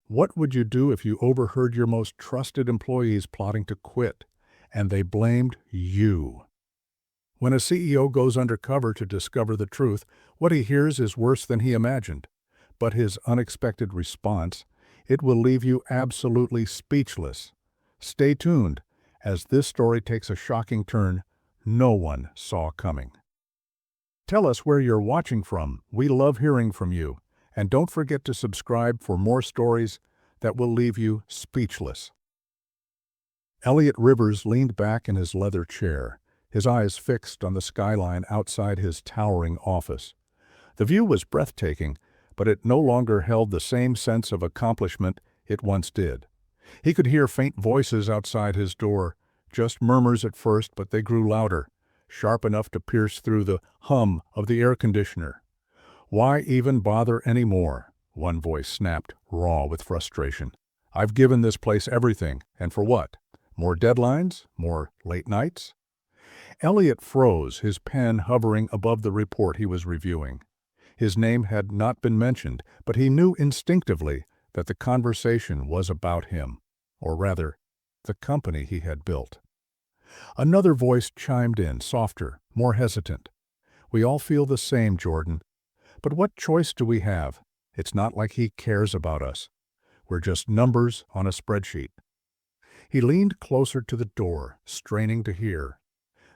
What would you do if you overheard your most trusted employees plotting to quit, and they blamed you? When a CEO goes undercover to discover the truth, what he hears is worse than he imagined. But his unexpected response, it will leave you absolutely speechless. Stay tuned, as this story takes a shocking turn no one saw coming. Tell us where you're watching from. We love hearing from you. And don't forget to subscribe for more stories that will leave you speechless. Elliot Rivers leaned back in his leather chair, his eyes fixed on the skyline outside his towering office. The view was breathtaking, but it no longer held the same sense of accomplishment it once did. He could hear faint voices outside his door, just murmurs at first, but they grew louder, sharp enough to pierce through the hum of the air conditioner. "Why even bother anymore?" one voice snapped, raw with frustration. "I've given this place everything, and for what? More deadlines? More late nights?" Elliot froze, his pen hovering above the report he was reviewing. His name had not been mentioned, but he knew instinctively that the conversation was about him, or rather, the company he had built. Another voice chimed in, softer, more hesitant. "We all feel the same, Jordan. But what choice do we have? It's not like he cares about us. We're just numbers on a spreadsheet." He leaned closer to the door, straining to hear.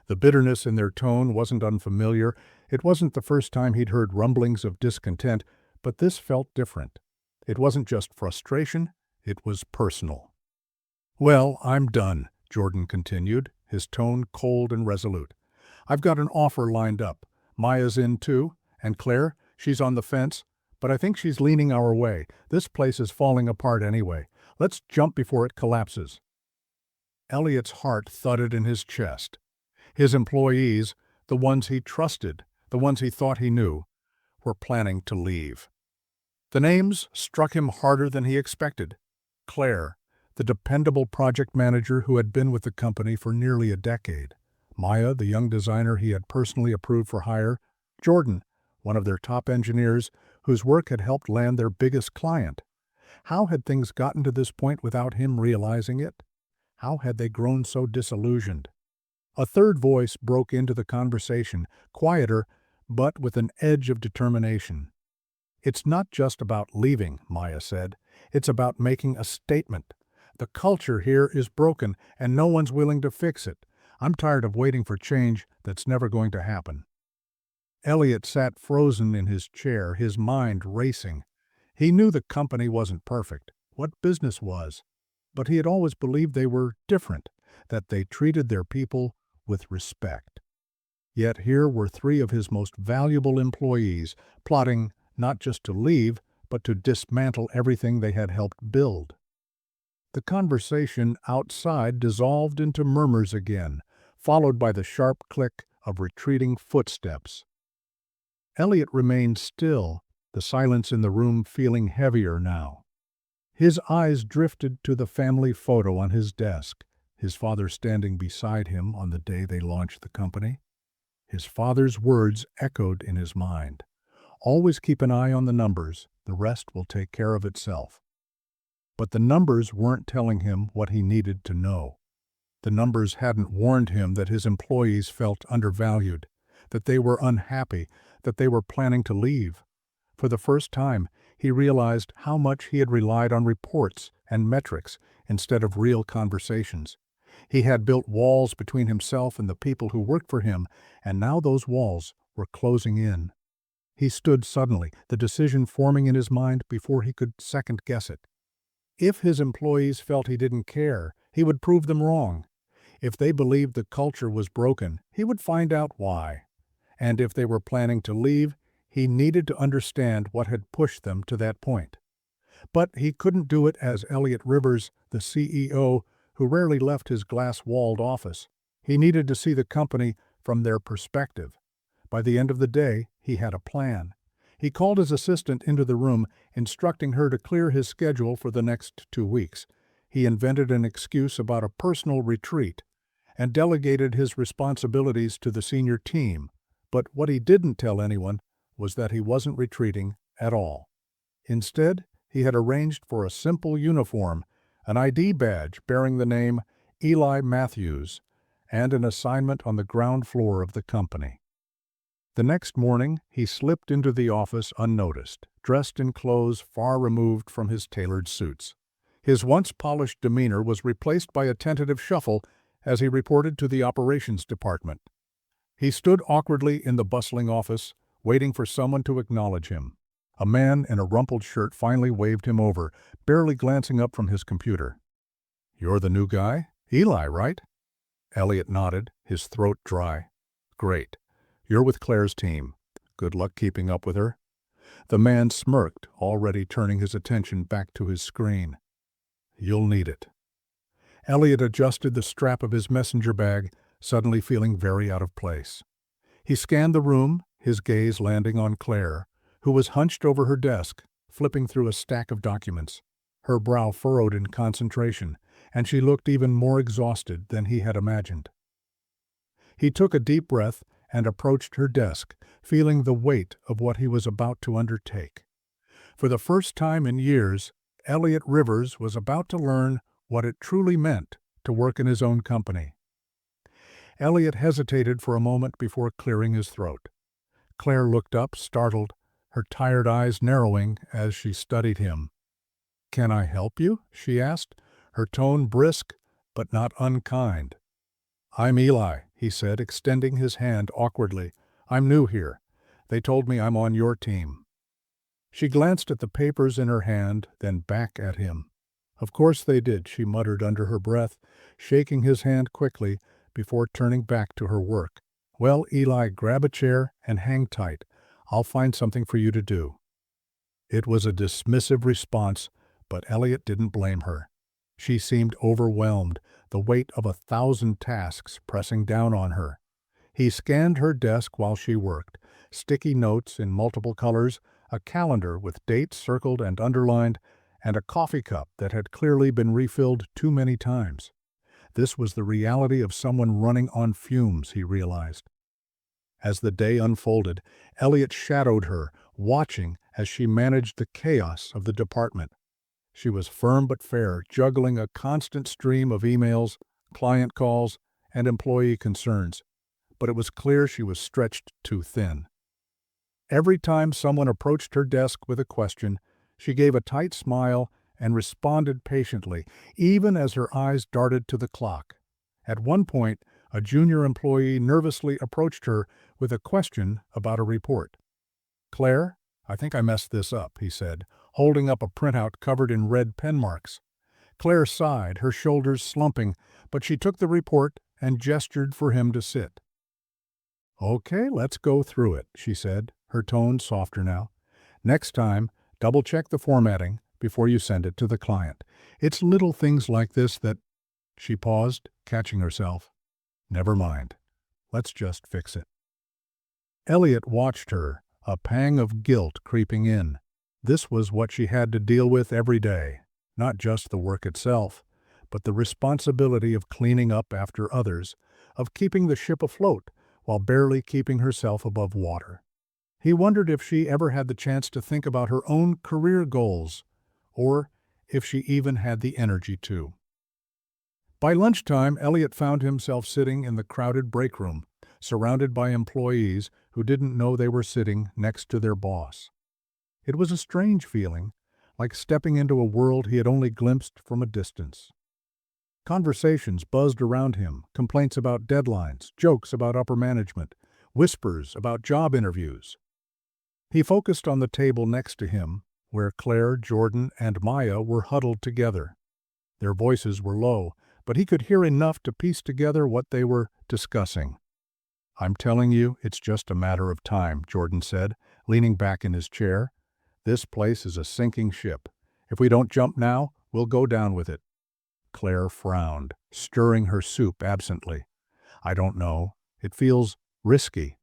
The bitterness in their tone wasn't unfamiliar. It wasn't the first time he'd heard rumblings of discontent, but this felt different. It wasn't just frustration, it was personal. "Well, I'm done," Jordan continued, his tone cold and resolute. "I've got an offer lined up. Maya's in too, and Claire, she's on the fence, but I think she's leaning our way. This place is falling apart anyway. Let's jump before it collapses." Elliot's heart thudded in his chest. His employees, the ones he trusted, the ones he thought he knew, were planning to leave. The names struck him harder than he expected. Claire, the dependable project manager who had been with the company for nearly a decade. Maya, the young designer he had personally approved for hire. Jordan, one of their top engineers whose work had helped land their biggest client. How had things gotten to this point without him realizing it? How had they grown so disillusioned? A third voice broke into the conversation, quieter, but with an edge of determination. "It's not just about leaving," Maya said. "It's about making a statement. The culture here is broken, and no one's willing to fix it. I'm tired of waiting for change that's never going to happen." Elliot sat frozen in his chair, his mind racing. He knew the company wasn't perfect. What business was? But he had always believed they were different, that they treated their people with respect. Yet here were three of his most valuable employees plotting not just to leave, but to dismantle everything they had helped build. The conversation outside dissolved into murmurs again, followed by the sharp click of retreating footsteps. Elliot remained still, the silence in the room feeling heavier now. His eyes drifted to the family photo on his desk, his father standing beside him on the day they launched the company. His father's words echoed in his mind. "Always keep an eye on the numbers, the rest will take care of itself." But the numbers weren't telling him what he needed to know. The numbers hadn't warned him that his employees felt undervalued, that they were unhappy, that they were planning to leave. For the first time, he realized how much he had relied on reports and metrics instead of real conversations. He had built walls between himself and the people who worked for him, and now those walls were closing in. He stood suddenly, the decision forming in his mind before he could second-guess it. If his employees felt he didn't care, he would prove them wrong. If they believed the culture was broken, he would find out why. And if they were planning to leave, he needed to understand what had pushed them to that point. But he couldn't do it as Elliot Rivers, the CEO, who rarely left his glass-walled office. He needed to see the company from their perspective. By the end of the day, he had a plan. He called his assistant into the room, instructing her to clear his schedule for the next 2 weeks. He invented an excuse about a personal retreat and delegated his responsibilities to the senior team. But what he didn't tell anyone was that he wasn't retreating at all. Instead, he had arranged for a simple uniform, an ID badge bearing the name Eli Matthews, and an assignment on the ground floor of the company. The next morning, he slipped into the office unnoticed, dressed in clothes far removed from his tailored suits. His once polished demeanor was replaced by a tentative shuffle as he reported to the operations department. He stood awkwardly in the bustling office, waiting for someone to acknowledge him. A man in a rumpled shirt finally waved him over, barely glancing up from his computer. "You're the new guy? Eli, right?" Elliot nodded, his throat dry. "Great. You're with Claire's team. Good luck keeping up with her." The man smirked, already turning his attention back to his screen. "You'll need it." Elliot adjusted the strap of his messenger bag, suddenly feeling very out of place. He scanned the room, his gaze landing on Claire, who was hunched over her desk, flipping through a stack of documents. Her brow furrowed in concentration, and she looked even more exhausted than he had imagined. He took a deep breath and approached her desk, feeling the weight of what he was about to undertake. For the first time in years, Elliot Rivers was about to learn what it truly meant to work in his own company. Elliot hesitated for a moment before clearing his throat. Claire looked up, startled, her tired eyes narrowing as she studied him. "Can I help you?" she asked, her tone brisk but not unkind. "I'm Eli," he said, extending his hand awkwardly. "I'm new here. They told me I'm on your team." She glanced at the papers in her hand, then back at him. "Of course they did," she muttered under her breath, shaking his hand quickly before turning back to her work. "Well, Eli, grab a chair and hang tight. I'll find something for you to do." It was a dismissive response, but Elliot didn't blame her. She seemed overwhelmed, the weight of 1,000 tasks pressing down on her. He scanned her desk while she worked, sticky notes in multiple colors, a calendar with dates circled and underlined, and a coffee cup that had clearly been refilled too many times. This was the reality of someone running on fumes, he realized. As the day unfolded, Elliot shadowed her, watching as she managed the chaos of the department. She was firm but fair, juggling a constant stream of emails, client calls, and employee concerns. But it was clear she was stretched too thin. Every time someone approached her desk with a question, she gave a tight smile and responded patiently, even as her eyes darted to the clock. At one point, a junior employee nervously approached her with a question about a report. "Claire, I think I messed this up," he said, holding up a printout covered in red pen marks. Claire sighed, her shoulders slumping, but she took the report and gestured for him to sit. "Okay, let's go through it," she said, her tone softer now. "Next time, double-check the formatting before you send it to the client. It's little things like this that—" She paused, catching herself. "Never mind. Let's just fix it." Elliot watched her, a pang of guilt creeping in. This was what she had to deal with every day, not just the work itself, but the responsibility of cleaning up after others, of keeping the ship afloat while barely keeping herself above water. He wondered if she ever had the chance to think about her own career goals, or if she even had the energy to. By lunchtime, Elliot found himself sitting in the crowded break room, surrounded by employees who didn't know they were sitting next to their boss. It was a strange feeling, like stepping into a world he had only glimpsed from a distance. Conversations buzzed around him, complaints about deadlines, jokes about upper management, whispers about job interviews. He focused on the table next to him, where Claire, Jordan, and Maya were huddled together. Their voices were low, but he could hear enough to piece together what they were discussing. "I'm telling you, it's just a matter of time," Jordan said, leaning back in his chair. "This place is a sinking ship. If we don't jump now, we'll go down with it." Claire frowned, stirring her soup absently. "I don't know. It feels risky."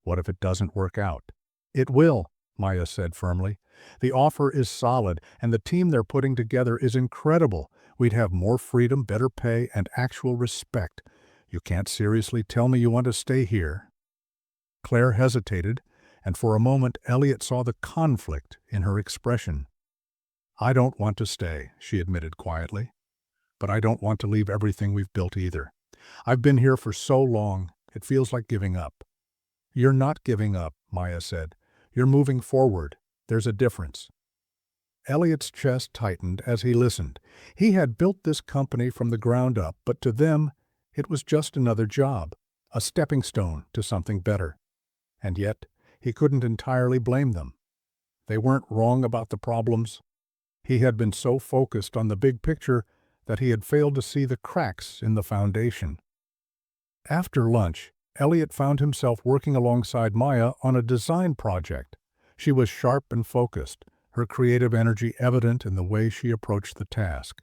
"What if it doesn't work out?" "It will," Maya said firmly. "The offer is solid, and the team they're putting together is incredible. We'd have more freedom, better pay, and actual respect. You can't seriously tell me you want to stay here?" Claire hesitated, and for a moment Elliot saw the conflict in her expression. "I don't want to stay," she admitted quietly, "but I don't want to leave everything we've built either. I've been here for so long, it feels like giving up." "You're not giving up," Maya said. "You're moving forward. There's a difference." Elliot's chest tightened as he listened. He had built this company from the ground up, but to them, it was just another job, a stepping stone to something better. And yet, he couldn't entirely blame them. They weren't wrong about the problems. He had been so focused on the big picture that he had failed to see the cracks in the foundation. After lunch, Elliot found himself working alongside Maya on a design project. She was sharp and focused, her creative energy evident in the way she approached the task.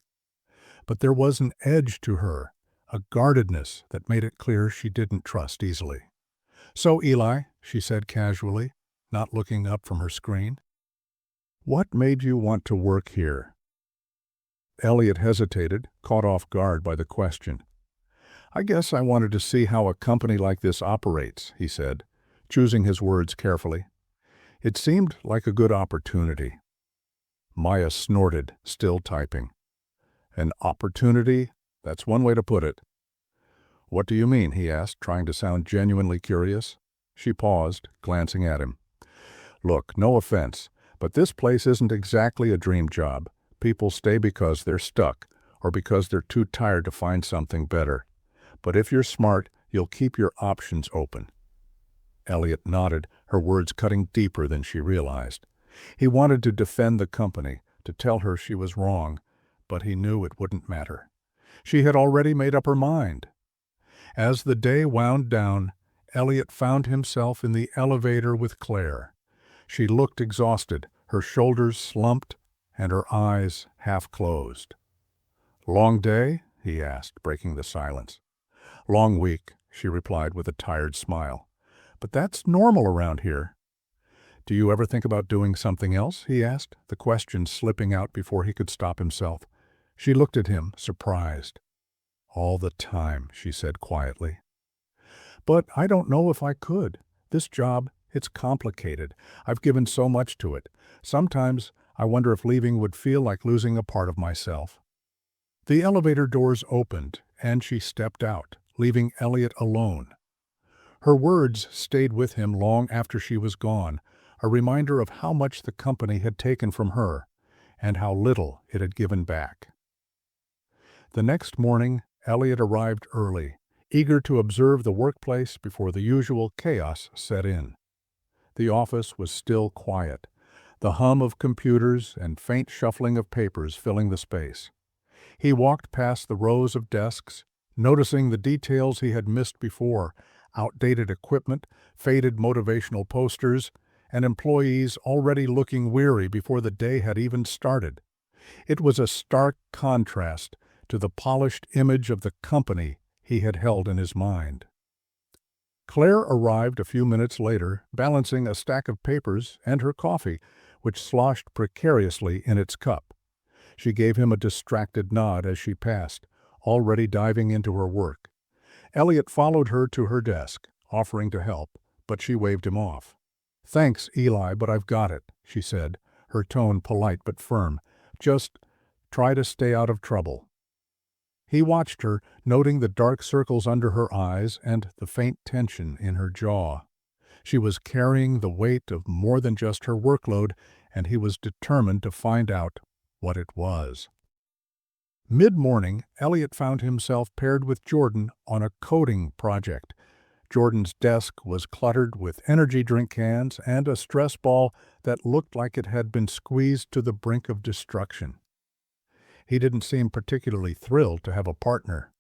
But there was an edge to her, a guardedness that made it clear she didn't trust easily. "So, Eli," she said casually, not looking up from her screen, "what made you want to work here?" Elliot hesitated, caught off guard by the question. "I guess I wanted to see how a company like this operates," he said, choosing his words carefully. It seemed like a good opportunity. Maya snorted, still typing. "An opportunity? That's one way to put it." "What do you mean?" he asked, trying to sound genuinely curious. She paused, glancing at him. "Look, no offense, but this place isn't exactly a dream job. People stay because they're stuck, or because they're too tired to find something better. But if you're smart, you'll keep your options open." Elliot nodded, her words cutting deeper than she realized. He wanted to defend the company, to tell her she was wrong, but he knew it wouldn't matter. She had already made up her mind. As the day wound down, Elliot found himself in the elevator with Claire. She looked exhausted, her shoulders slumped, and her eyes half closed. "Long day?" he asked, breaking the silence. "Long week," she replied with a tired smile. "But that's normal around here." "Do you ever think about doing something else?" he asked, the question slipping out before he could stop himself. She looked at him, surprised. "All the time," she said quietly. "But I don't know if I could. This job, it's complicated. I've given so much to it. Sometimes I wonder if leaving would feel like losing a part of myself." The elevator doors opened, and she stepped out, leaving Elliot alone. Her words stayed with him long after she was gone, a reminder of how much the company had taken from her, and how little it had given back. The next morning, Elliot arrived early, eager to observe the workplace before the usual chaos set in. The office was still quiet, the hum of computers and faint shuffling of papers filling the space. He walked past the rows of desks, noticing the details he had missed before: outdated equipment, faded motivational posters, and employees already looking weary before the day had even started. It was a stark contrast to the polished image of the company he had held in his mind. Claire arrived a few minutes later, balancing a stack of papers and her coffee, which sloshed precariously in its cup. She gave him a distracted nod as she passed, already diving into her work. Elliot followed her to her desk, offering to help, but she waved him off. "Thanks, Eli, but I've got it," she said, her tone polite but firm. "Just try to stay out of trouble." He watched her, noting the dark circles under her eyes and the faint tension in her jaw. She was carrying the weight of more than just her workload, and he was determined to find out what it was. Mid-morning, Elliot found himself paired with Jordan on a coding project. Jordan's desk was cluttered with energy drink cans and a stress ball that looked like it had been squeezed to the brink of destruction. He didn't seem particularly thrilled to have a partner.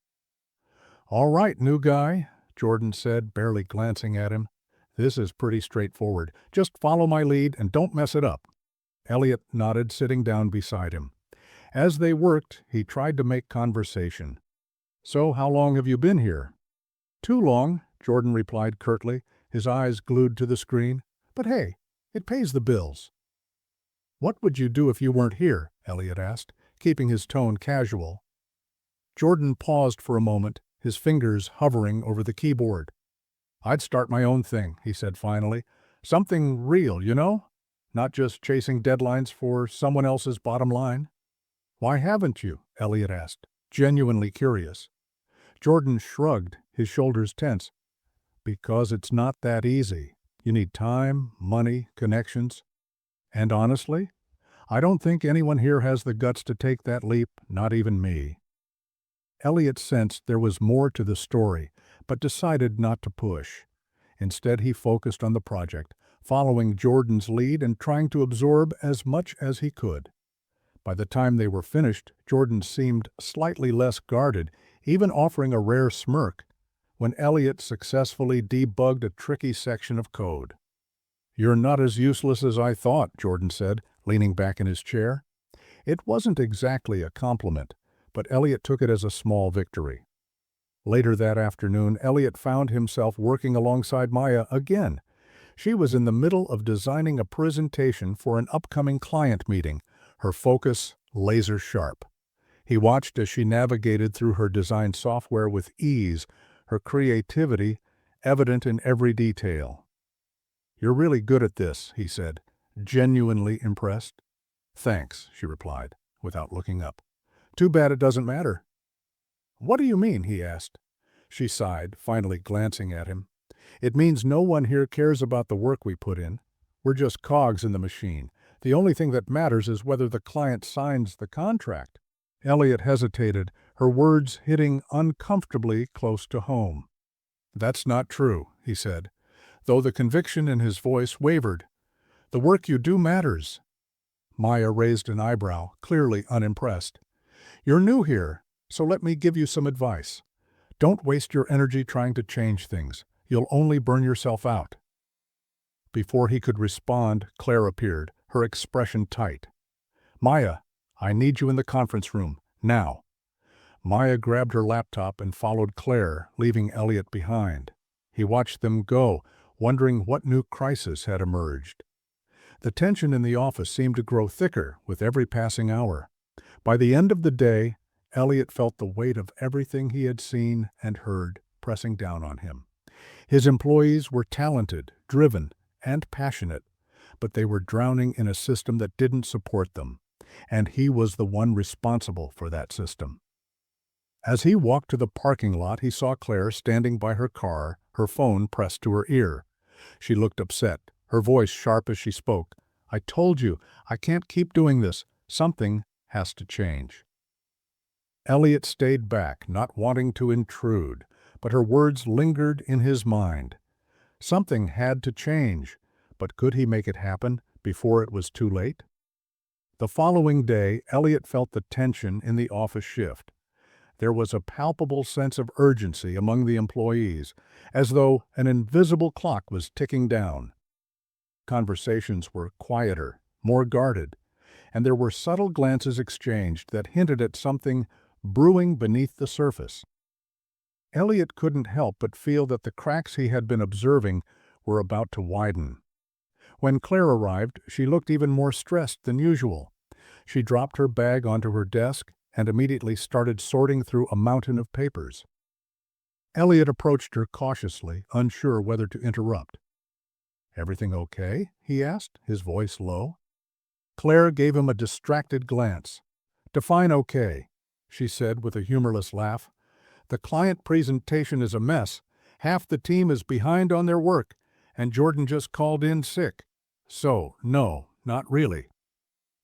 "All right, new guy," Jordan said, barely glancing at him. "This is pretty straightforward. Just follow my lead and don't mess it up." Elliot nodded, sitting down beside him. As they worked, he tried to make conversation. "So how long have you been here?" "Too long," Jordan replied curtly, his eyes glued to the screen. "But hey, it pays the bills." "What would you do if you weren't here?" Elliot asked, keeping his tone casual. Jordan paused for a moment, his fingers hovering over the keyboard. "I'd start my own thing," he said finally. "Something real, you know? not just chasing deadlines for someone else's bottom line? Why haven't you? Elliot asked, genuinely curious. Jordan shrugged, his shoulders tense. Because it's not that easy. You need time, money, connections. And honestly, I don't think anyone here has the guts to take that leap, not even me. Elliot sensed there was more to the story, but decided not to push. Instead, he focused on the project, following Jordan's lead and trying to absorb as much as he could. By the time they were finished, Jordan seemed slightly less guarded, even offering a rare smirk, when Elliot successfully debugged a tricky section of code. "You're not as useless as I thought," Jordan said, leaning back in his chair. It wasn't exactly a compliment, but Elliot took it as a small victory. Later that afternoon, Elliot found himself working alongside Maya again. She was in the middle of designing a presentation for an upcoming client meeting, her focus laser sharp. He watched as she navigated through her design software with ease, her creativity evident in every detail. "You're really good at this," he said, genuinely impressed. "Thanks," she replied, without looking up. "Too bad it doesn't matter." "What do you mean?" he asked. She sighed, finally glancing at him. "It means no one here cares about the work we put in. We're just cogs in the machine. The only thing that matters is whether the client signs the contract." Elliot hesitated, her words hitting uncomfortably close to home. "That's not true," he said, though the conviction in his voice wavered. "The work you do matters." Maya raised an eyebrow, clearly unimpressed. "You're new here, so let me give you some advice. Don't waste your energy trying to change things. You'll only burn yourself out." Before he could respond, Claire appeared, her expression tight. "Maya, I need you in the conference room, now." Maya grabbed her laptop and followed Claire, leaving Elliot behind. He watched them go, wondering what new crisis had emerged. The tension in the office seemed to grow thicker with every passing hour. By the end of the day, Elliot felt the weight of everything he had seen and heard pressing down on him. His employees were talented, driven, and passionate, but they were drowning in a system that didn't support them, and he was the one responsible for that system. As he walked to the parking lot, he saw Claire standing by her car, her phone pressed to her ear. She looked upset, her voice sharp as she spoke. "I told you, I can't keep doing this. Something has to change." Elliot stayed back, not wanting to intrude, but her words lingered in his mind. Something had to change, but could he make it happen before it was too late? The following day, Elliot felt the tension in the office shift. There was a palpable sense of urgency among the employees, as though an invisible clock was ticking down. Conversations were quieter, more guarded, and there were subtle glances exchanged that hinted at something brewing beneath the surface. Elliot couldn't help but feel that the cracks he had been observing were about to widen. When Claire arrived, she looked even more stressed than usual. She dropped her bag onto her desk and immediately started sorting through a mountain of papers. Elliot approached her cautiously, unsure whether to interrupt. "Everything okay?" he asked, his voice low. Claire gave him a distracted glance. "Define okay," she said with a humorless laugh. "The client presentation is a mess. Half the team is behind on their work, and Jordan just called in sick. So, no, not really."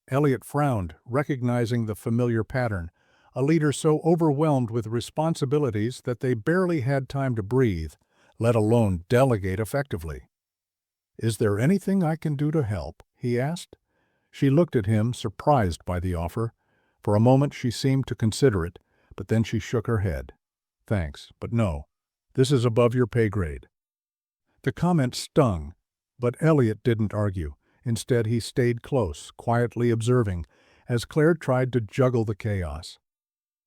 Elliot frowned, recognizing the familiar pattern, a leader so overwhelmed with responsibilities that they barely had time to breathe, let alone delegate effectively. "Is there anything I can do to help?" he asked. She looked at him, surprised by the offer. For a moment she seemed to consider it, but then she shook her head. "Thanks, but no. This is above your pay grade." The comment stung, but Elliot didn't argue. Instead, he stayed close, quietly observing, as Claire tried to juggle the chaos.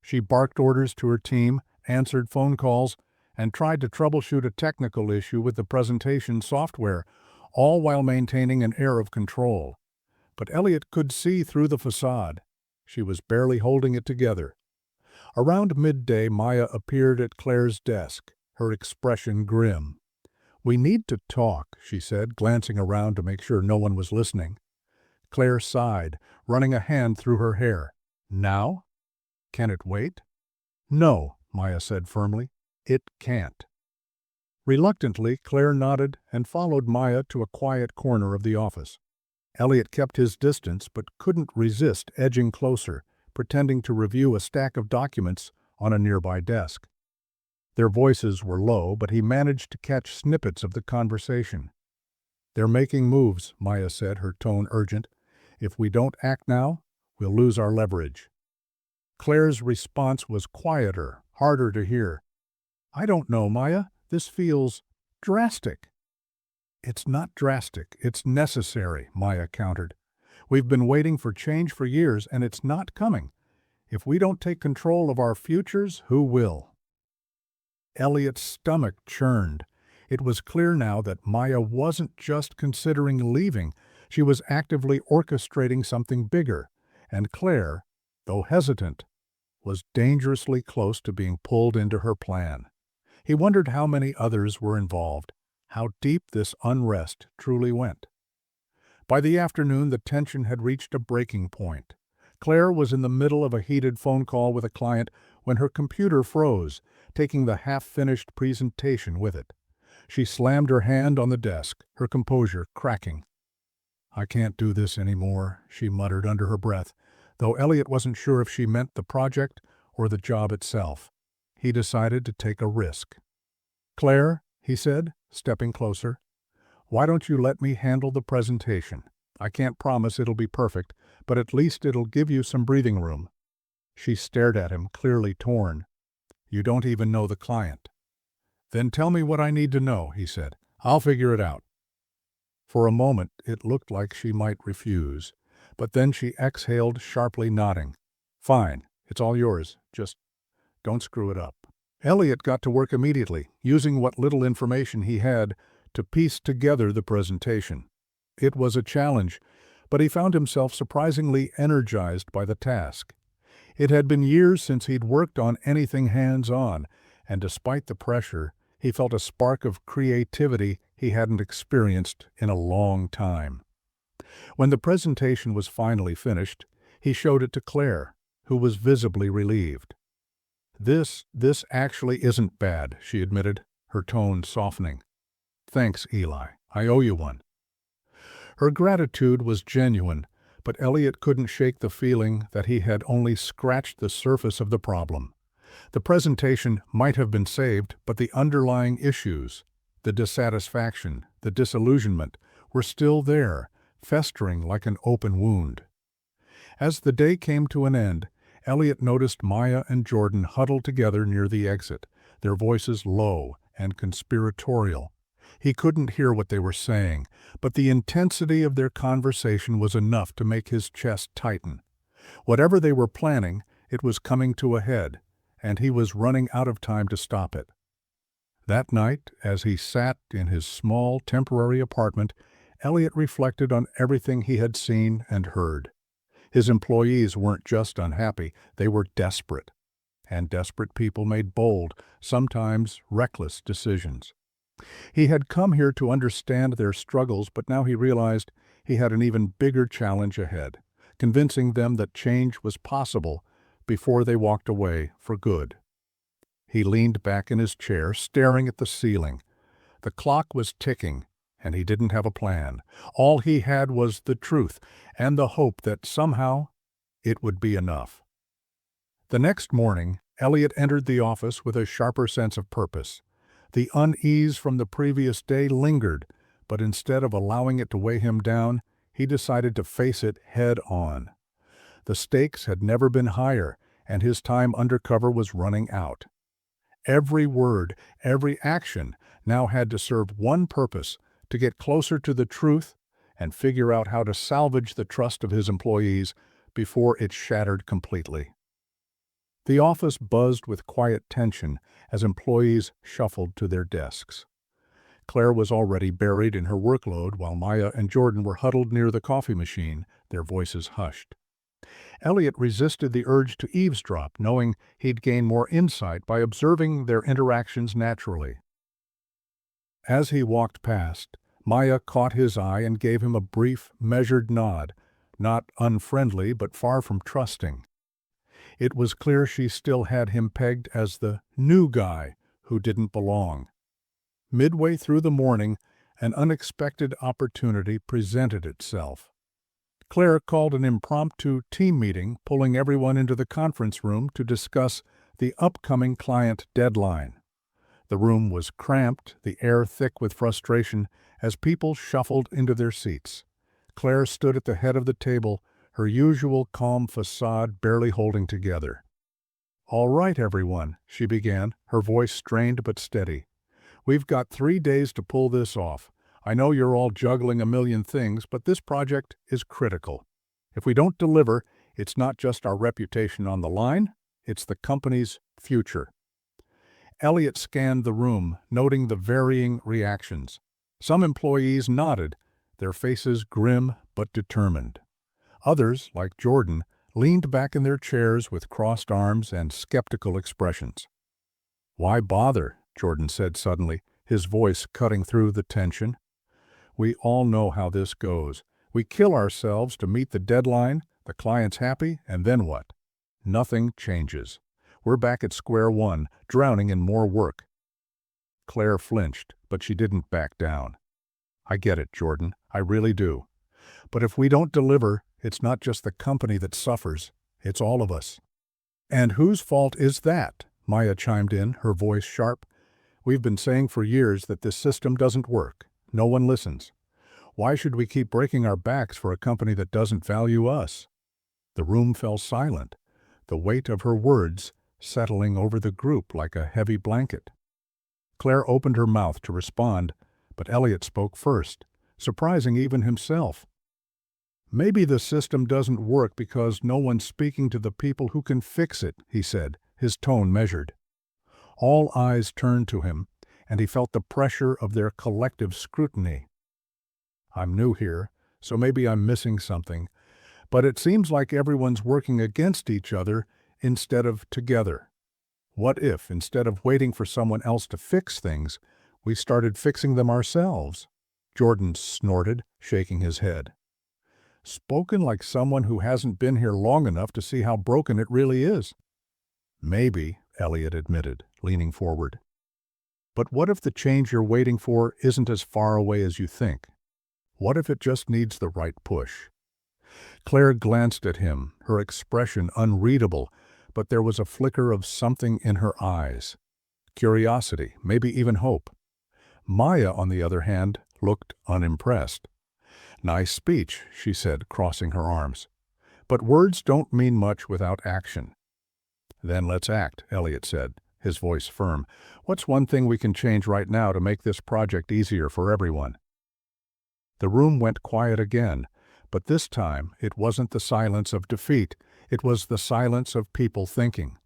She barked orders to her team, answered phone calls, and tried to troubleshoot a technical issue with the presentation software, all while maintaining an air of control. But Elliot could see through the facade. She was barely holding it together. Around midday, Maya appeared at Claire's desk, her expression grim. "We need to talk," she said, glancing around to make sure no one was listening. Claire sighed, running a hand through her hair. Now? Can it wait? No, Maya said firmly. It can't. Reluctantly, Claire nodded and followed Maya to a quiet corner of the office. Elliot kept his distance but couldn't resist edging closer, pretending to review a stack of documents on a nearby desk. Their voices were low, but he managed to catch snippets of the conversation. They're making moves, Maya said, her tone urgent. If we don't act now, we'll lose our leverage. Claire's response was quieter, harder to hear. I don't know, Maya. This feels drastic. It's not drastic. It's necessary, Maya countered. We've been waiting for change for years, and it's not coming. If we don't take control of our futures, who will? Elliot's stomach churned. It was clear now that Maya wasn't just considering leaving. She was actively orchestrating something bigger. And Claire, though hesitant, was dangerously close to being pulled into her plan. He wondered how many others were involved, how deep this unrest truly went. By the afternoon, the tension had reached a breaking point. Claire was in the middle of a heated phone call with a client when her computer froze, taking the half-finished presentation with it. She slammed her hand on the desk, her composure cracking. I can't do this anymore, she muttered under her breath, though Elliot wasn't sure if she meant the project or the job itself. He decided to take a risk. Claire, he said, stepping closer, why don't you let me handle the presentation? I can't promise it'll be perfect, but at least it'll give you some breathing room. She stared at him, clearly torn. You don't even know the client. Then tell me what I need to know, he said. I'll figure it out. For a moment, it looked like she might refuse, but then she exhaled, sharply nodding. Fine, it's all yours. Just don't screw it up. Elliot got to work immediately, using what little information he had to piece together the presentation. It was a challenge, but he found himself surprisingly energized by the task. It had been years since he'd worked on anything hands-on, and despite the pressure, he felt a spark of creativity he hadn't experienced in a long time. When the presentation was finally finished, he showed it to Claire, who was visibly relieved. This actually isn't bad, she admitted, her tone softening. Thanks, Eli. I owe you one. Her gratitude was genuine, but Elliot couldn't shake the feeling that he had only scratched the surface of the problem. The presentation might have been saved, but the underlying issues, the dissatisfaction, the disillusionment, were still there, festering like an open wound. As the day came to an end, Elliot noticed Maya and Jordan huddled together near the exit, their voices low and conspiratorial. He couldn't hear what they were saying, but the intensity of their conversation was enough to make his chest tighten. Whatever they were planning, it was coming to a head, and he was running out of time to stop it. That night, as he sat in his small, temporary apartment, Elliot reflected on everything he had seen and heard. His employees weren't just unhappy, they were desperate. And desperate people made bold, sometimes reckless decisions. He had come here to understand their struggles, but now he realized he had an even bigger challenge ahead, convincing them that change was possible before they walked away for good. He leaned back in his chair, staring at the ceiling. The clock was ticking, and he didn't have a plan. All he had was the truth and the hope that somehow it would be enough. The next morning, Elliot entered the office with a sharper sense of purpose. The unease from the previous day lingered, but instead of allowing it to weigh him down, he decided to face it head on. The stakes had never been higher, and his time undercover was running out. Every word, every action now had to serve one purpose: to get closer to the truth and figure out how to salvage the trust of his employees before it shattered completely. The office buzzed with quiet tension as employees shuffled to their desks. Claire was already buried in her workload while Maya and Jordan were huddled near the coffee machine, their voices hushed. Elliot resisted the urge to eavesdrop, knowing he'd gain more insight by observing their interactions naturally. As he walked past, Maya caught his eye and gave him a brief, measured nod, not unfriendly but far from trusting. It was clear she still had him pegged as the new guy who didn't belong. Midway through the morning, an unexpected opportunity presented itself. Claire called an impromptu team meeting, pulling everyone into the conference room to discuss the upcoming client deadline. The room was cramped, the air thick with frustration, as people shuffled into their seats. Claire stood at the head of the table, her usual calm facade barely holding together. "All right, everyone," she began, her voice strained but steady. "We've got 3 days to pull this off. I know you're all juggling a million things, but this project is critical. If we don't deliver, it's not just our reputation on the line, it's the company's future." Elliot scanned the room, noting the varying reactions. Some employees nodded, their faces grim but determined. Others, like Jordan, leaned back in their chairs with crossed arms and skeptical expressions. "Why bother?" Jordan said suddenly, his voice cutting through the tension. "We all know how this goes. We kill ourselves to meet the deadline, the client's happy, and then what? Nothing changes. We're back at square one, drowning in more work." Claire flinched, but she didn't back down. "I get it, Jordan. I really do. But if we don't deliver, it's not just the company that suffers. It's all of us." "And whose fault is that?" Maya chimed in, her voice sharp. "We've been saying for years that this system doesn't work. No one listens. Why should we keep breaking our backs for a company that doesn't value us?" The room fell silent, the weight of her words settling over the group like a heavy blanket. Claire opened her mouth to respond, but Elliot spoke first, surprising even himself. "Maybe the system doesn't work because no one's speaking to the people who can fix it," he said, his tone measured. All eyes turned to him, and he felt the pressure of their collective scrutiny. "I'm new here, so maybe I'm missing something, but it seems like everyone's working against each other instead of together. What if, instead of waiting for someone else to fix things, we started fixing them ourselves?" Jordan snorted, shaking his head. "Spoken like someone who hasn't been here long enough to see how broken it really is." "Maybe," Elliot admitted, leaning forward. "But what if the change you're waiting for isn't as far away as you think? What if it just needs the right push?" Claire glanced at him, her expression unreadable, but there was a flicker of something in her eyes. Curiosity, maybe even hope. Maya, on the other hand, looked unimpressed. "Nice speech," she said, crossing her arms. "But words don't mean much without action." "Then let's act," Elliot said, his voice firm. "What's one thing we can change right now to make this project easier for everyone?" The room went quiet again, but this time it wasn't the silence of defeat, it was the silence of people thinking.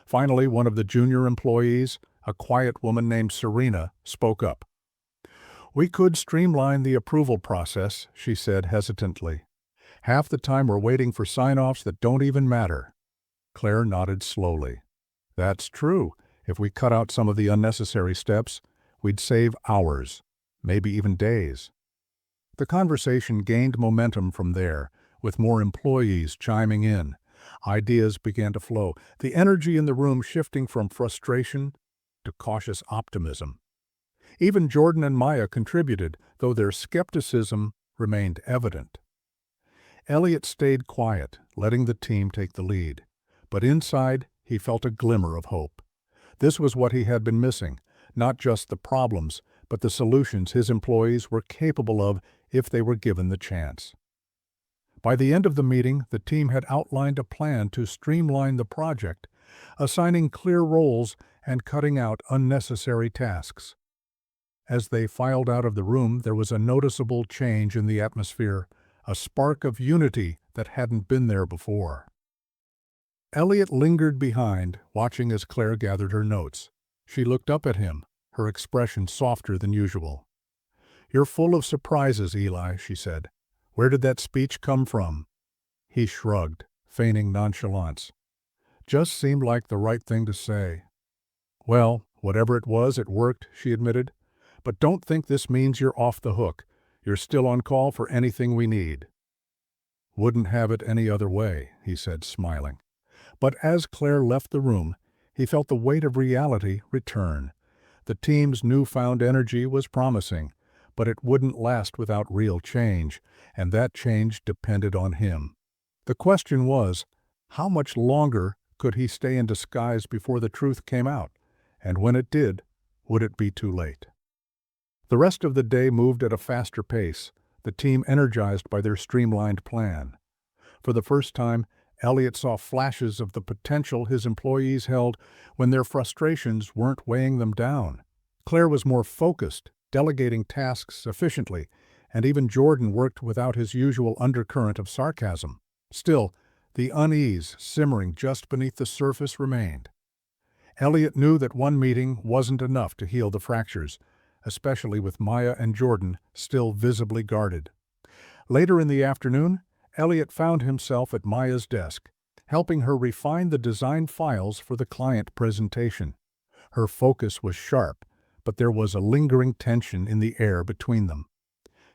Finally, one of the junior employees, a quiet woman named Serena, spoke up. "We could streamline the approval process," she said hesitantly. "Half the time we're waiting for sign-offs that don't even matter." Claire nodded slowly. "That's true. If we cut out some of the unnecessary steps, we'd save hours, maybe even days." The conversation gained momentum from there, with more employees chiming in. Ideas began to flow, the energy in the room shifting from frustration to cautious optimism. Even Jordan and Maya contributed, though their skepticism remained evident. Elliot stayed quiet, letting the team take the lead. But inside, he felt a glimmer of hope. This was what he had been missing, not just the problems, but the solutions his employees were capable of if they were given the chance. By the end of the meeting, the team had outlined a plan to streamline the project, assigning clear roles and cutting out unnecessary tasks. As they filed out of the room, there was a noticeable change in the atmosphere, a spark of unity that hadn't been there before. Elliot lingered behind, watching as Claire gathered her notes. She looked up at him, her expression softer than usual. "You're full of surprises, Eli," she said. "Where did that speech come from?" He shrugged, feigning nonchalance. "Just seemed like the right thing to say." "Well, whatever it was, it worked," she admitted. "But don't think this means you're off the hook. You're still on call for anything we need." Wouldn't have it any other way, he said, smiling. But as Claire left the room, he felt the weight of reality return. The team's newfound energy was promising, but it wouldn't last without real change, and that change depended on him. The question was, how much longer could he stay in disguise before the truth came out? And when it did, would it be too late? The rest of the day moved at a faster pace, the team energized by their streamlined plan. For the first time, Elliot saw flashes of the potential his employees held when their frustrations weren't weighing them down. Claire was more focused, delegating tasks efficiently, and even Jordan worked without his usual undercurrent of sarcasm. Still, the unease simmering just beneath the surface remained. Elliot knew that one meeting wasn't enough to heal the fractures, especially with Maya and Jordan still visibly guarded. Later in the afternoon, Elliot found himself at Maya's desk, helping her refine the design files for the client presentation. Her focus was sharp, but there was a lingering tension in the air between them.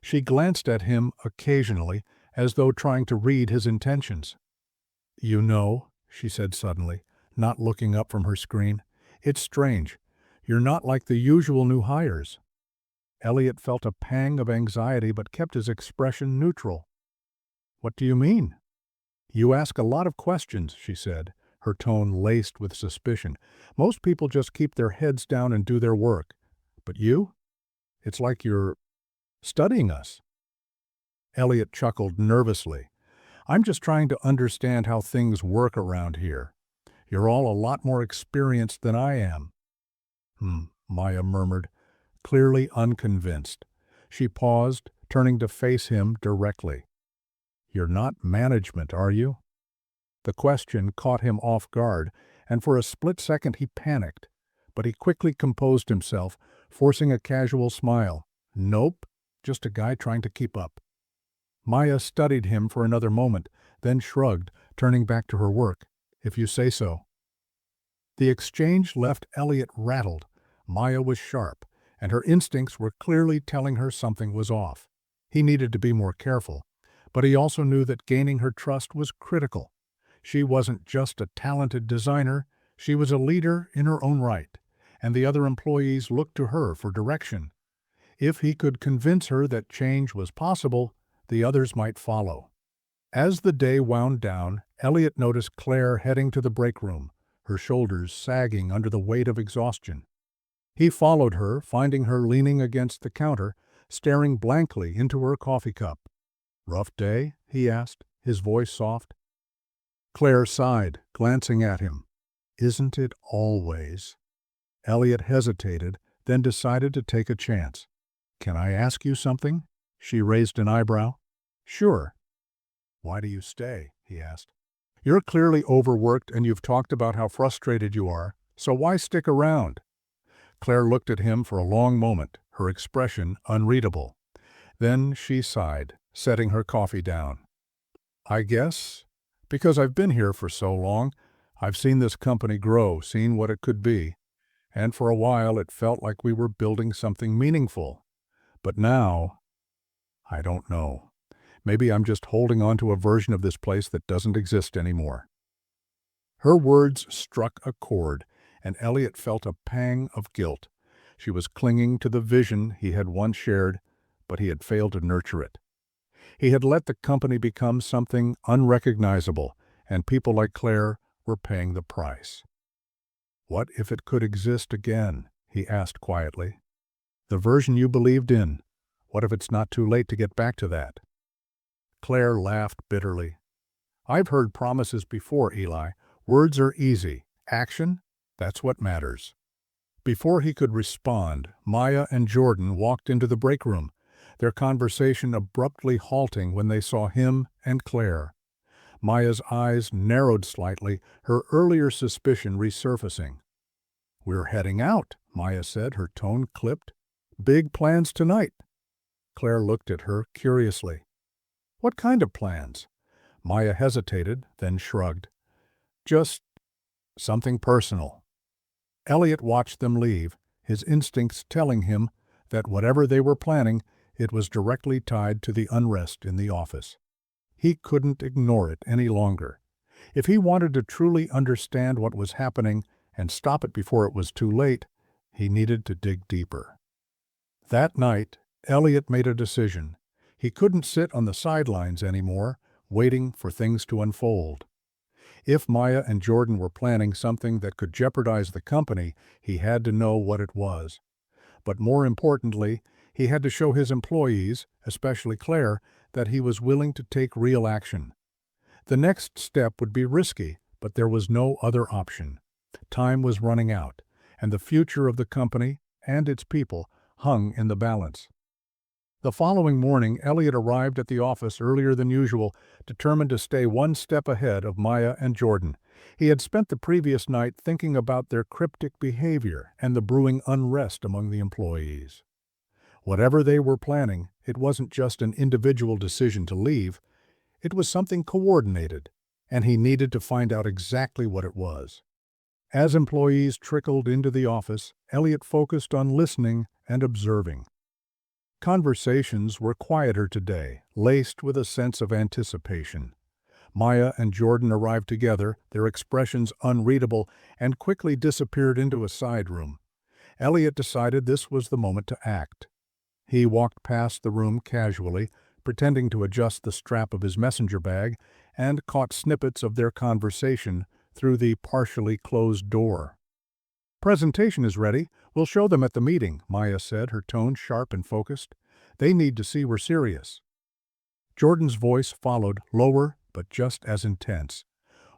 She glanced at him occasionally, as though trying to read his intentions. "You know," she said suddenly, not looking up from her screen, "it's strange. You're not like the usual new hires." Elliot felt a pang of anxiety but kept his expression neutral. "What do you mean?" "You ask a lot of questions," she said, her tone laced with suspicion. "Most people just keep their heads down and do their work. But you? It's like you're studying us." Elliot chuckled nervously. "I'm just trying to understand how things work around here. You're all a lot more experienced than I am." Maya murmured, clearly unconvinced. She paused, turning to face him directly. "You're not management, are you?" The question caught him off guard, and for a split second he panicked. But he quickly composed himself, forcing a casual smile. "Nope, just a guy trying to keep up." Maya studied him for another moment, then shrugged, turning back to her work. "If you say so." The exchange left Elliot rattled. Maya was sharp, and her instincts were clearly telling her something was off. He needed to be more careful, but he also knew that gaining her trust was critical. She wasn't just a talented designer, she was a leader in her own right, and the other employees looked to her for direction. If he could convince her that change was possible, the others might follow. As the day wound down, Elliot noticed Claire heading to the break room, her shoulders sagging under the weight of exhaustion. He followed her, finding her leaning against the counter, staring blankly into her coffee cup. "Rough day?" he asked, his voice soft. Claire sighed, glancing at him. "Isn't it always?" Elliot hesitated, then decided to take a chance. "Can I ask you something?" She raised an eyebrow. "Sure." "Why do you stay?" he asked. "You're clearly overworked and you've talked about how frustrated you are, so why stick around?" Claire looked at him for a long moment, her expression unreadable. Then she sighed, setting her coffee down. "I guess, because I've been here for so long, I've seen this company grow, seen what it could be, and for a while it felt like we were building something meaningful. But now, I don't know. Maybe I'm just holding on to a version of this place that doesn't exist anymore." Her words struck a chord, and Elliot felt a pang of guilt. She was clinging to the vision he had once shared, but he had failed to nurture it. He had let the company become something unrecognizable, and people like Claire were paying the price. "What if it could exist again?" he asked quietly. "The version you believed in. What if it's not too late to get back to that?" Claire laughed bitterly. "I've heard promises before, Eli. Words are easy. Action? That's what matters." Before he could respond, Maya and Jordan walked into the break room, their conversation abruptly halting when they saw him and Claire. Maya's eyes narrowed slightly, her earlier suspicion resurfacing. "We're heading out," Maya said, her tone clipped. "Big plans tonight." Claire looked at her curiously. "What kind of plans?" Maya hesitated, then shrugged. "Just something personal." Elliot watched them leave, his instincts telling him that whatever they were planning, it was directly tied to the unrest in the office. He couldn't ignore it any longer. If he wanted to truly understand what was happening and stop it before it was too late, he needed to dig deeper. That night, Elliot made a decision. He couldn't sit on the sidelines anymore, waiting for things to unfold. If Maya and Jordan were planning something that could jeopardize the company, he had to know what it was. But more importantly, he had to show his employees, especially Claire, that he was willing to take real action. The next step would be risky, but there was no other option. Time was running out, and the future of the company and its people hung in the balance. The following morning, Elliot arrived at the office earlier than usual, determined to stay one step ahead of Maya and Jordan. He had spent the previous night thinking about their cryptic behavior and the brewing unrest among the employees. Whatever they were planning, it wasn't just an individual decision to leave. It was something coordinated, and he needed to find out exactly what it was. As employees trickled into the office, Elliot focused on listening and observing. Conversations were quieter today, laced with a sense of anticipation. Maya and Jordan arrived together, their expressions unreadable, and quickly disappeared into a side room. Elliot decided this was the moment to act. He walked past the room casually, pretending to adjust the strap of his messenger bag, and caught snippets of their conversation through the partially closed door. "Presentation is ready. We'll show them at the meeting," Maya said, her tone sharp and focused. "They need to see we're serious." Jordan's voice followed, lower but just as intense.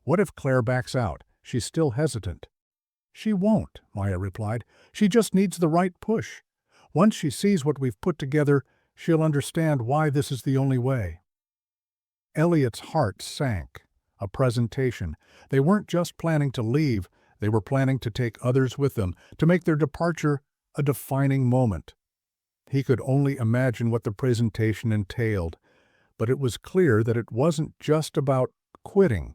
"What if Claire backs out? She's still hesitant." "She won't," Maya replied. "She just needs the right push. Once she sees what we've put together, she'll understand why this is the only way." Elliot's heart sank. A presentation. They weren't just planning to leave, they were planning to take others with them, to make their departure a defining moment. He could only imagine what the presentation entailed, but it was clear that it wasn't just about quitting.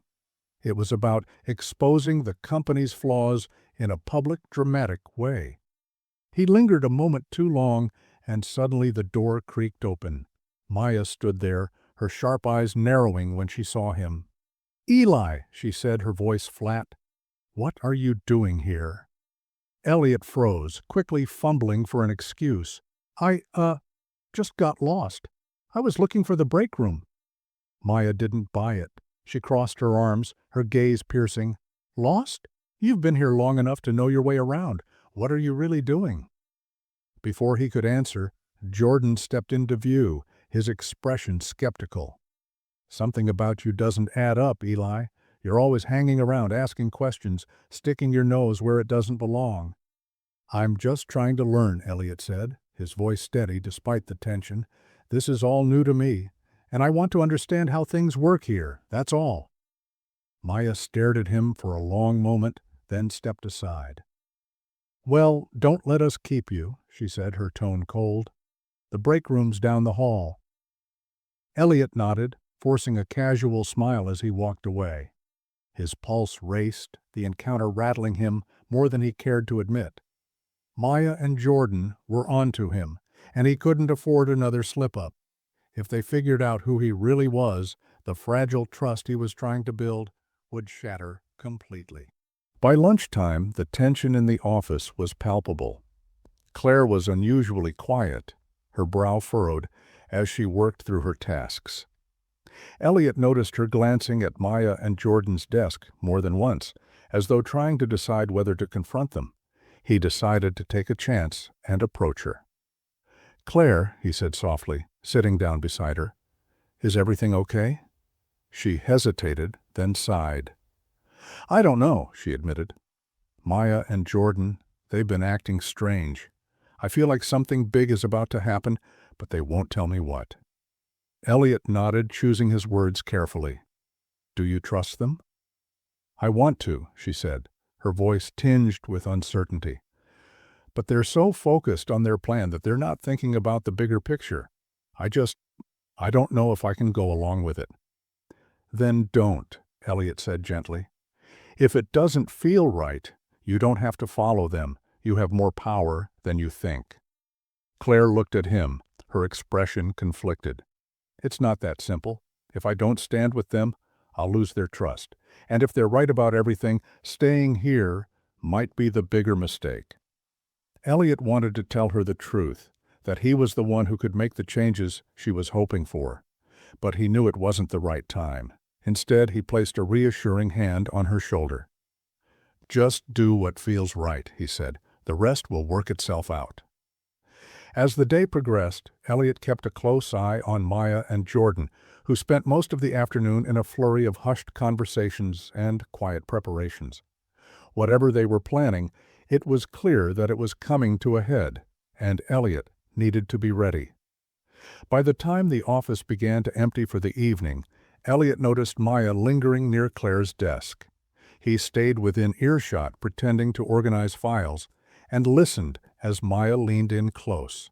It was about exposing the company's flaws in a public, dramatic way. He lingered a moment too long, and suddenly the door creaked open. Maya stood there, her sharp eyes narrowing when she saw him. "Eli," she said, her voice flat. "What are you doing here?" Elliot froze, quickly fumbling for an excuse. I just got lost. I was looking for the break room." Maya didn't buy it. She crossed her arms, her gaze piercing. "Lost? You've been here long enough to know your way around. What are you really doing?" Before he could answer, Jordan stepped into view, his expression skeptical. "Something about you doesn't add up, Eli. You're always hanging around asking questions, sticking your nose where it doesn't belong." "I'm just trying to learn," Elliot said, his voice steady despite the tension. "This is all new to me, and I want to understand how things work here, that's all." Maya stared at him for a long moment, then stepped aside. "Well, don't let us keep you," she said, her tone cold. "The break room's down the hall." Elliot nodded, forcing a casual smile as he walked away. His pulse raced, the encounter rattling him more than he cared to admit. Maya and Jordan were onto him, and he couldn't afford another slip-up. If they figured out who he really was, the fragile trust he was trying to build would shatter completely. By lunchtime, the tension in the office was palpable. Claire was unusually quiet, her brow furrowed, as she worked through her tasks. Elliot noticed her glancing at Maya and Jordan's desk more than once, as though trying to decide whether to confront them. He decided to take a chance and approach her. "Claire," he said softly, sitting down beside her, "is everything okay?" She hesitated, then sighed. "I don't know," she admitted. "Maya and Jordan, they've been acting strange. I feel like something big is about to happen, but they won't tell me what." Elliot nodded, choosing his words carefully. "Do you trust them?" "I want to," she said, her voice tinged with uncertainty. "But they're so focused on their plan that they're not thinking about the bigger picture. I don't know if I can go along with it." "Then don't," Elliot said gently. "If it doesn't feel right, you don't have to follow them. You have more power than you think." Claire looked at him, her expression conflicted. "It's not that simple. If I don't stand with them, I'll lose their trust. And if they're right about everything, staying here might be the bigger mistake. Elliot wanted to tell her the truth, that he was the one who could make the changes she was hoping for. But he knew it wasn't the right time. Instead, he placed a reassuring hand on her shoulder. "Just do what feels right," he said. "The rest will work itself out." As the day progressed, Elliot kept a close eye on Maya and Jordan, who spent most of the afternoon in a flurry of hushed conversations and quiet preparations. Whatever they were planning, it was clear that it was coming to a head, and Elliot needed to be ready. By the time the office began to empty for the evening, Elliot noticed Maya lingering near Claire's desk. He stayed within earshot, pretending to organize files, and listened as Maya leaned in close.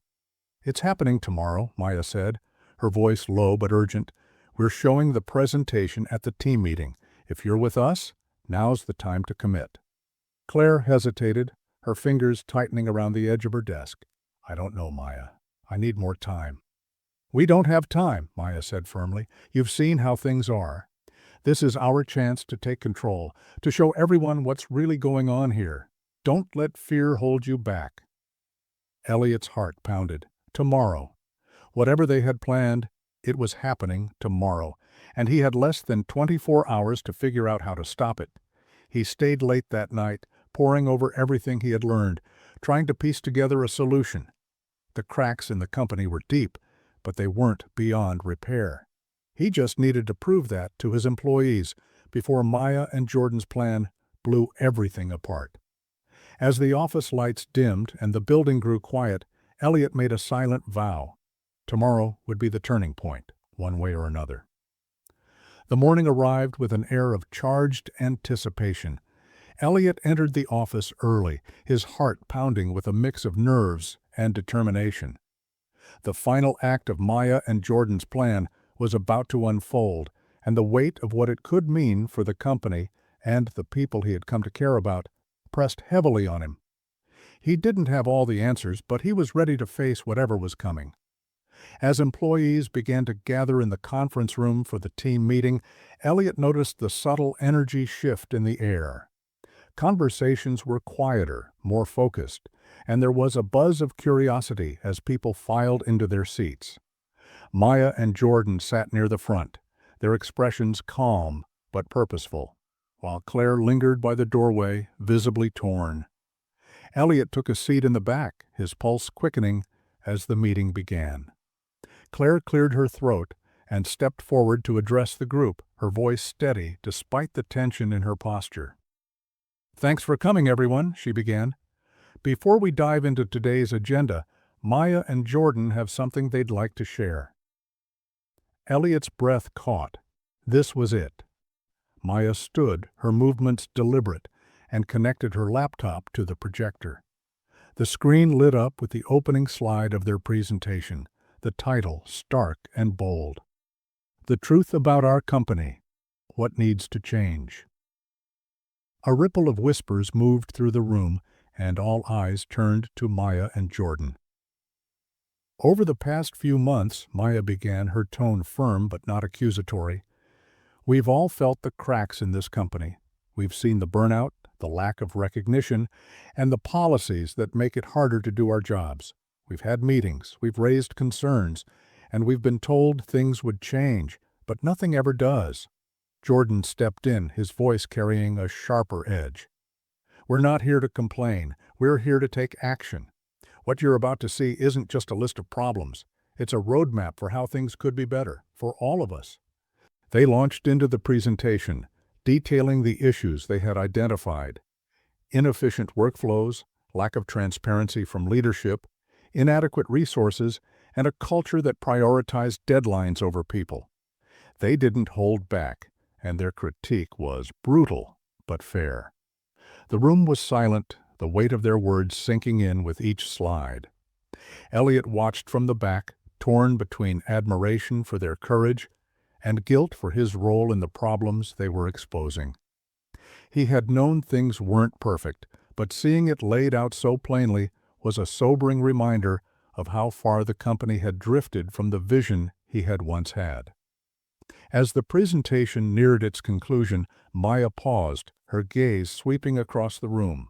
"It's happening tomorrow," Maya said, her voice low but urgent. "We're showing the presentation at the team meeting. If you're with us, now's the time to commit." Claire hesitated, her fingers tightening around the edge of her desk. "I don't know, Maya. I need more time." "We don't have time," Maya said firmly. "You've seen how things are. This is our chance to take control, to show everyone what's really going on here. Don't let fear hold you back." Elliot's heart pounded. Tomorrow. Whatever they had planned, it was happening tomorrow, and he had less than 24 hours to figure out how to stop it. He stayed late that night, poring over everything he had learned, trying to piece together a solution. The cracks in the company were deep, but they weren't beyond repair. He just needed to prove that to his employees before Maya and Jordan's plan blew everything apart. As the office lights dimmed and the building grew quiet, Elliot made a silent vow. Tomorrow would be the turning point, one way or another. The morning arrived with an air of charged anticipation. Elliot entered the office early, his heart pounding with a mix of nerves and determination. The final act of Maya and Jordan's plan was about to unfold, and the weight of what it could mean for the company and the people he had come to care about pressed heavily on him. He didn't have all the answers, but he was ready to face whatever was coming. As employees began to gather in the conference room for the team meeting, Elliot noticed the subtle energy shift in the air. Conversations were quieter, more focused, and there was a buzz of curiosity as people filed into their seats. Maya and Jordan sat near the front, their expressions calm but purposeful, while Claire lingered by the doorway, visibly torn. Elliot took a seat in the back, his pulse quickening as the meeting began. Claire cleared her throat and stepped forward to address the group, her voice steady despite the tension in her posture. "Thanks for coming, everyone," she began. "Before we dive into today's agenda, Maya and Jordan have something they'd like to share." Elliot's breath caught. This was it. Maya stood, her movements deliberate, and connected her laptop to the projector. The screen lit up with the opening slide of their presentation, the title stark and bold. "The Truth About Our Company: What Needs to Change." A ripple of whispers moved through the room, and all eyes turned to Maya and Jordan. "Over the past few months," Maya began, her tone firm but not accusatory, "we've all felt the cracks in this company. We've seen the burnout, the lack of recognition, and the policies that make it harder to do our jobs. We've had meetings, we've raised concerns, and we've been told things would change, but nothing ever does." Jordan stepped in, his voice carrying a sharper edge. "We're not here to complain. We're here to take action. What you're about to see isn't just a list of problems. It's a roadmap for how things could be better, for all of us." They launched into the presentation, detailing the issues they had identified: inefficient workflows, lack of transparency from leadership, inadequate resources, and a culture that prioritized deadlines over people. They didn't hold back, and their critique was brutal but fair. The room was silent, the weight of their words sinking in with each slide. Elliot watched from the back, torn between admiration for their courage and guilt for his role in the problems they were exposing. He had known things weren't perfect, but seeing it laid out so plainly was a sobering reminder of how far the company had drifted from the vision he had once had. As the presentation neared its conclusion, Maya paused, her gaze sweeping across the room.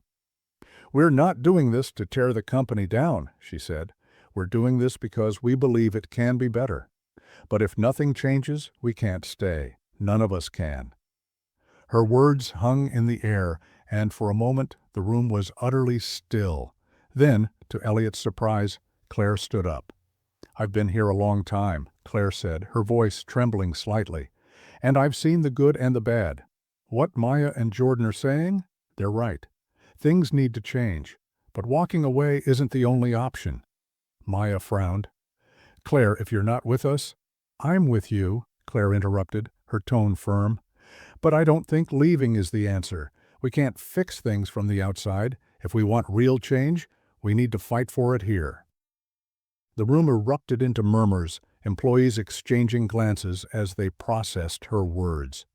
"We're not doing this to tear the company down," she said. "We're doing this because we believe it can be better. But if nothing changes, we can't stay. None of us can." Her words hung in the air, and for a moment the room was utterly still. Then, to Elliot's surprise, Claire stood up. "I've been here a long time," Claire said, her voice trembling slightly. "And I've seen the good and the bad. What Maya and Jordan are saying? They're right. Things need to change. But walking away isn't the only option." Maya frowned. "Claire, if you're not with us—" "I'm with you," Claire interrupted, her tone firm. "But I don't think leaving is the answer. We can't fix things from the outside. If we want real change, we need to fight for it here." The room erupted into murmurs, employees exchanging glances as they processed her words.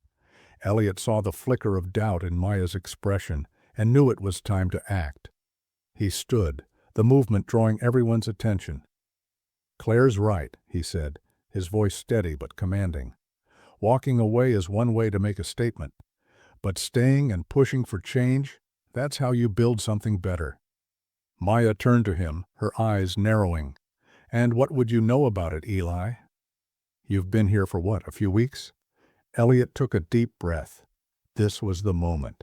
Elliot saw the flicker of doubt in Maya's expression and knew it was time to act. He stood, the movement drawing everyone's attention. "Claire's right," he said, his voice steady but commanding. "Walking away is one way to make a statement. But staying and pushing for change, that's how you build something better." Maya turned to him, her eyes narrowing. "And what would you know about it, Eli?" "You've been here for what, a few weeks?" Elliot took a deep breath. This was the moment.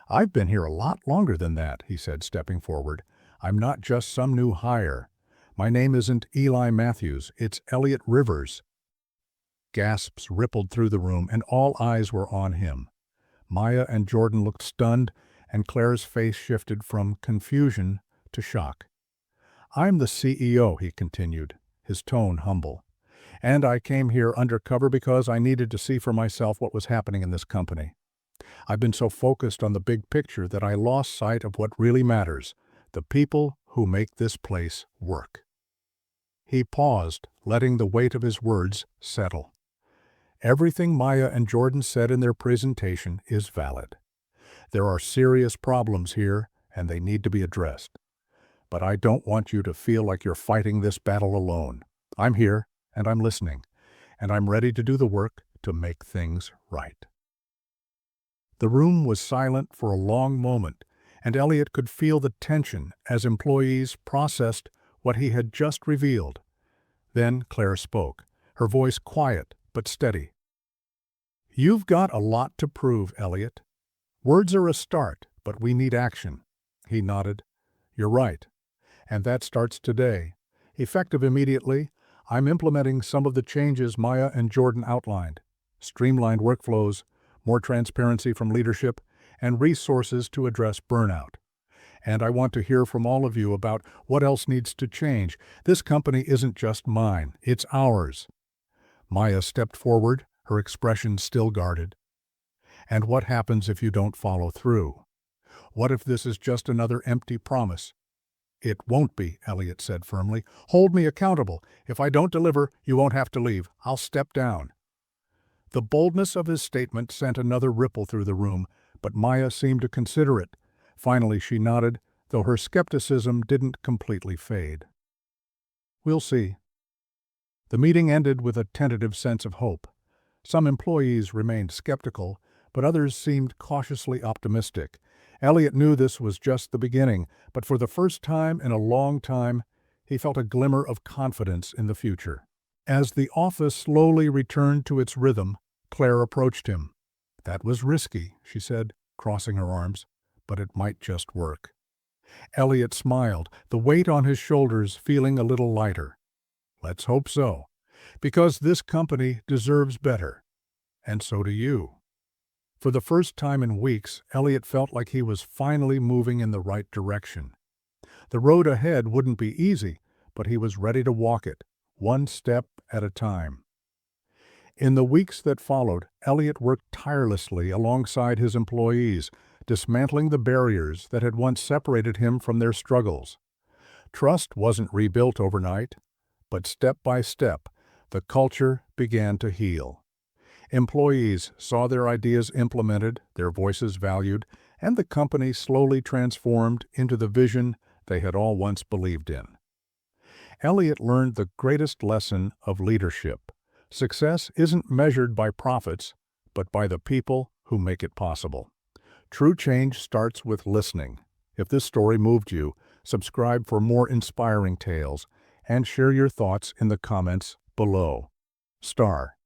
"I've been here a lot longer than that," he said, stepping forward. "I'm not just some new hire. My name isn't Eli Matthews, it's Elliot Rivers." Gasps rippled through the room, and all eyes were on him. Maya and Jordan looked stunned, and Claire's face shifted from confusion to shock. "I'm the CEO," he continued, his tone humble. "And I came here undercover because I needed to see for myself what was happening in this company. I've been so focused on the big picture that I lost sight of what really matters, the people who make this place work." He paused, letting the weight of his words settle. Everything Maya and Jordan said in their presentation is valid. There are serious problems here, and they need to be addressed. But I don't want you to feel like you're fighting this battle alone. I'm here, and I'm listening, and I'm ready to do the work to make things right. The room was silent for a long moment, and Elliot could feel the tension as employees processed what he had just revealed. Then Claire spoke, her voice quiet but steady. "You've got a lot to prove, Elliot. Words are a start, but we need action." He nodded. "You're right. And that starts today. Effective immediately, I'm implementing some of the changes Maya and Jordan outlined. Streamlined workflows, more transparency from leadership, and resources to address burnout. And I want to hear from all of you about what else needs to change. This company isn't just mine, it's ours." Maya stepped forward, her expression still guarded. "And what happens if you don't follow through? What if this is just another empty promise?" "It won't be," Elliot said firmly. "Hold me accountable. If I don't deliver, you won't have to leave. I'll step down." The boldness of his statement sent another ripple through the room, but Maya seemed to consider it. Finally she nodded, though her skepticism didn't completely fade. "We'll see." The meeting ended with a tentative sense of hope. Some employees remained skeptical, but others seemed cautiously optimistic. Elliot knew this was just the beginning, but for the first time in a long time, he felt a glimmer of confidence in the future. As the office slowly returned to its rhythm, Claire approached him. "That was risky," she said, crossing her arms, "but it might just work." Elliot smiled, the weight on his shoulders feeling a little lighter. "Let's hope so, because this company deserves better, and so do you." For the first time in weeks, Elliot felt like he was finally moving in the right direction. The road ahead wouldn't be easy, but he was ready to walk it, one step at a time. In the weeks that followed, Elliot worked tirelessly alongside his employees, dismantling the barriers that had once separated him from their struggles. Trust wasn't rebuilt overnight, but step by step, the culture began to heal. Employees saw their ideas implemented, their voices valued, and the company slowly transformed into the vision they had all once believed in. Elliot learned the greatest lesson of leadership. Success isn't measured by profits, but by the people who make it possible. True change starts with listening. If this story moved you, subscribe for more inspiring tales and share your thoughts in the comments below. Star.